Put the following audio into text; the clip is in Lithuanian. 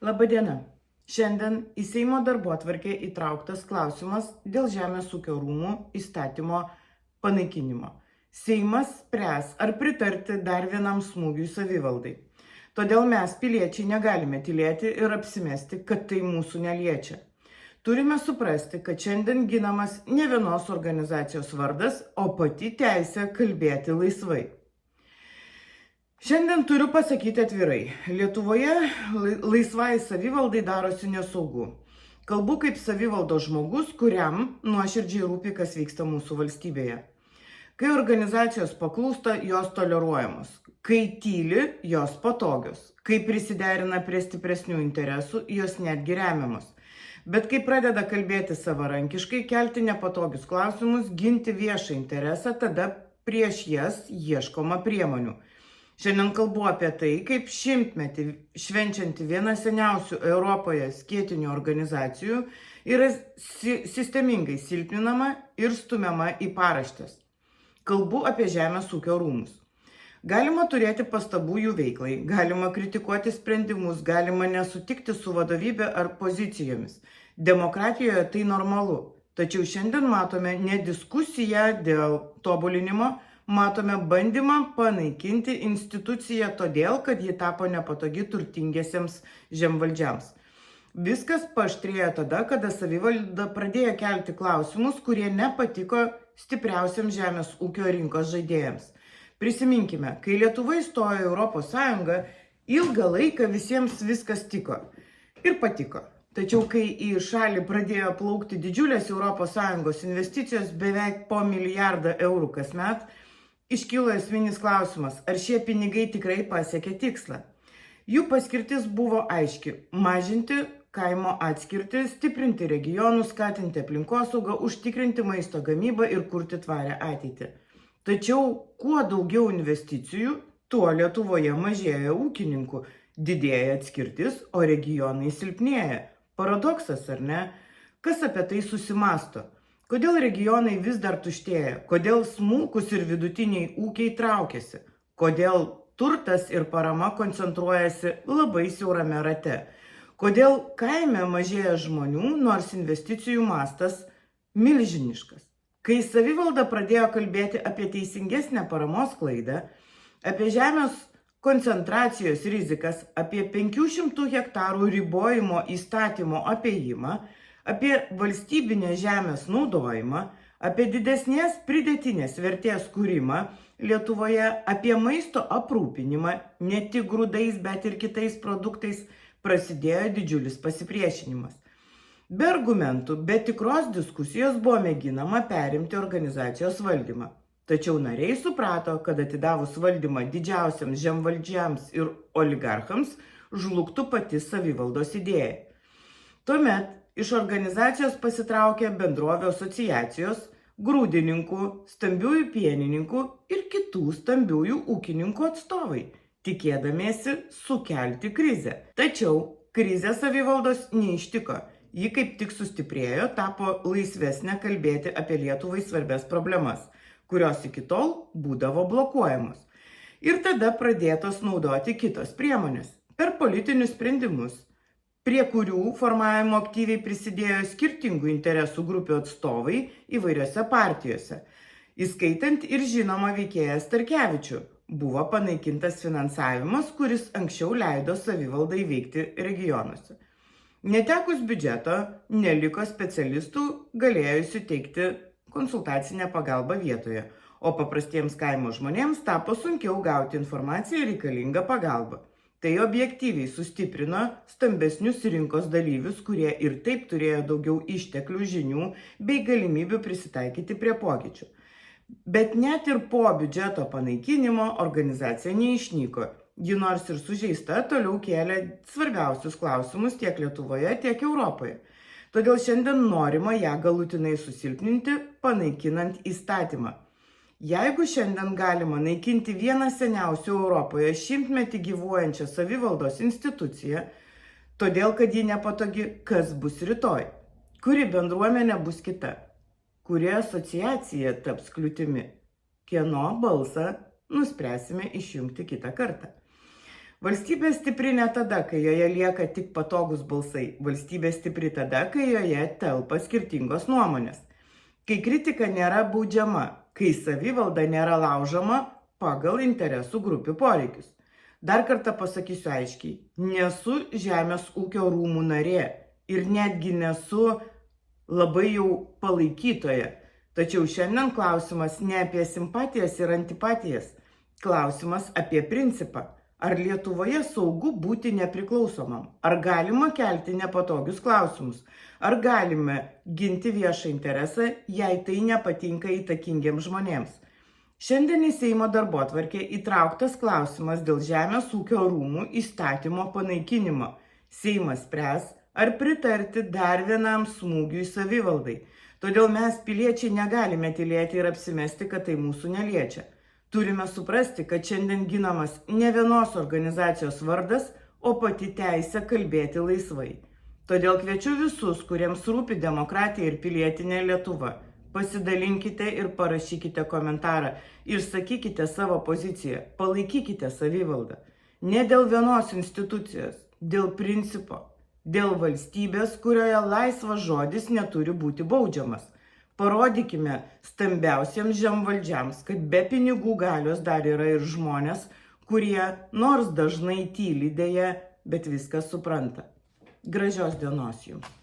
Labadiena. Šiandien į Seimo darbotvarkę įtrauktas klausimas dėl Žemės ūkio rūmų įstatymo panaikinimo. Seimas spręs, ar pritarti dar vienam smūgiui savivaldai. Todėl mes, piliečiai, negalime tylėti ir apsimesti, kad tai mūsų neliečia. Turime suprasti, kad šiandien ginamas ne vienos organizacijos vardas, o pati teisė kalbėti laisvai. Šiandien turiu pasakyti atvirai, Lietuvoje laisvai savivaldai darosi nesaugu. Kalbu kaip savivaldos žmogus, kuriam nuoširdžiai rūpi, kas vyksta mūsų valstybėje. Kai organizacijos paklūsta, jos toleruojamos. Kai tyli, jos patogios. Kai prisiderina prie stipresnių interesų, jos netgi remiamos. Bet kai pradeda kalbėti savarankiškai, kelti nepatogius klausimus, ginti viešą interesą, tada prieš jas ieškoma priemonių. Šiandien kalbu apie tai, kaip šimtmetį švenčianti viena seniausių Europoje skėtinių organizacijų yra sistemingai silpninama ir stumiama į paraštes. Kalbu apie Žemės ūkio rūmus. Galima turėti pastabų jų veiklai, galima kritikuoti sprendimus, galima nesutikti su vadovybė ar pozicijomis. Demokratijoje tai normalu. Tačiau šiandien matome ne diskusiją dėl tobulinimo, matome bandymą panaikinti instituciją todėl, kad ji tapo nepatogi turtingiesiems žemvaldžiams. Viskas paaštrėjo tada, kada savivalda pradėjo kelti klausimus, kurie nepatiko stipriausiams žemės ūkio rinkos žaidėjams. Prisiminkime, kai Lietuva įstojo į Europos Sąjungą, ilgą laiką visiems viskas tiko ir patiko. Tačiau kai į šalį pradėjo plaukti didžiulės Europos Sąjungos investicijos beveik po milijardą eurų kasmet, iškilo esminis klausimas, ar šie pinigai tikrai pasiekė tikslą. Jų paskirtis buvo aiški – mažinti kaimo atskirtį, stiprinti regionus, skatinti aplinkosaugą, užtikrinti maisto gamybą ir kurti tvarę ateitį. Tačiau kuo daugiau investicijų, tuo Lietuvoje mažėja ūkininkų, didėja atskirtis, o regionai silpnėja. Paradoksas, ar ne? Kas apie tai susimąsto? Kodėl regionai vis dar tuštėja? Kodėl smulkūs ir vidutiniai ūkiai traukiasi? Kodėl turtas ir parama koncentruojasi labai siaurame rate? Kodėl kaime mažėja žmonių, nors investicijų mastas milžiniškas? Kai savivalda pradėjo kalbėti apie teisingesnę paramos sklaidą, apie žemės koncentracijos rizikas, apie 500 hektarų ribojimo įstatymo apėjimą, apie valstybinę žemės naudojimą, apie didesnės pridėtinės vertės kūrimą Lietuvoje, apie maisto aprūpinimą, ne tik grūdais, bet ir kitais produktais, prasidėjo didžiulis pasipriešinimas. Be argumentų, be tikros diskusijos buvo mėginama perimti organizacijos valdymą. Tačiau nariai suprato, kad atidavus valdymą didžiausiams žemvaldžiams ir oligarchams žlugtų pati savivaldos idėja. Tuomet iš organizacijos pasitraukė bendrovių asociacijos, grūdininkų, stambiųjų pienininkų ir kitų stambiųjų ūkininkų atstovai, tikėdamiesi sukelti krizę. Tačiau krizė savivaldos neištiko. Ji kaip tik sustiprėjo, tapo laisvesnė kalbėti apie Lietuvai svarbias problemas, kurios iki tol būdavo blokuojamos. Ir tada pradėtos naudoti kitos priemonės per politinius sprendimus, prie kurių formavimo aktyviai prisidėjo skirtingų interesų grupių atstovai įvairiose partijose. Įskaitant ir žinomą veikėją Starkevičių, buvo panaikintas finansavimas, kuris anksčiau leido savivaldai veikti regionuose. Netekus biudžeto, neliko specialistų galėjusių teikti konsultacinę pagalbą vietoje, o paprastiems kaimo žmonėms tapo sunkiau gauti informaciją reikalingą pagalbą. Tai objektyviai sustiprino stambesnius rinkos dalyvius, kurie ir taip turėjo daugiau išteklių, žinių bei galimybių prisitaikyti prie pokyčių. Bet net ir po biudžeto panaikinimo organizacija neišnyko. Ji nors ir sužeista, toliau kėlė svarbiausius klausimus tiek Lietuvoje, tiek Europoje. Todėl šiandien norima ją galutinai susilpninti, panaikinant įstatymą. Jeigu šiandien galima naikinti vieną seniausių Europoje šimtmetį gyvuojančią savivaldos instituciją, todėl kad ji nepatogi, kas bus rytoj? Kuri bendruomenė bus kita? Kuri asociacija taps kliūtimi? Kieno balsą nuspręsime išjungti kitą kartą? Valstybė stipri ne tada, kai joje lieka tik patogus balsai. Valstybė stipri tada, kai joje telpa skirtingos nuomonės. Kai kritika nėra baudžiama, kai savivalda nėra laužoma pagal interesų grupių poreikius. Dar kartą pasakysiu aiškiai, nesu Žemės ūkio rūmų narė ir netgi nesu labai jau palaikytoja. Tačiau šiandien klausimas ne apie simpatijas ir antipatijas. Klausimas apie principą. Ar Lietuvoje saugu būti nepriklausomam? Ar galima kelti nepatogius klausimus? Ar galime ginti viešą interesą, jei tai nepatinka įtakingiems žmonėms? Šiandien į Seimo darbotvarkę įtrauktas klausimas dėl Žemės ūkio rūmų įstatymo panaikinimo. Seimas spręs, ar pritarti dar vienam smūgiui savivaldai. Todėl mes, piliečiai, negalime tylėti ir apsimesti, kad tai mūsų neliečia. Turime suprasti, kad šiandien ginamas ne vienos organizacijos vardas, o pati teisė kalbėti laisvai. Todėl kviečiu visus, kuriems rūpi demokratija ir pilietinė Lietuva. Pasidalinkite ir parašykite komentarą ir sakykite savo poziciją. Palaikykite savivaldą. Ne dėl vienos institucijos, dėl principo, dėl valstybės, kurioje laisvas žodis neturi būti baudžiamas. Parodykime stambiausiems žemvaldžiams, kad be pinigų galios dar yra ir žmonės, kurie nors dažnai tyli deja, bet viską supranta. Gražios dienos jums.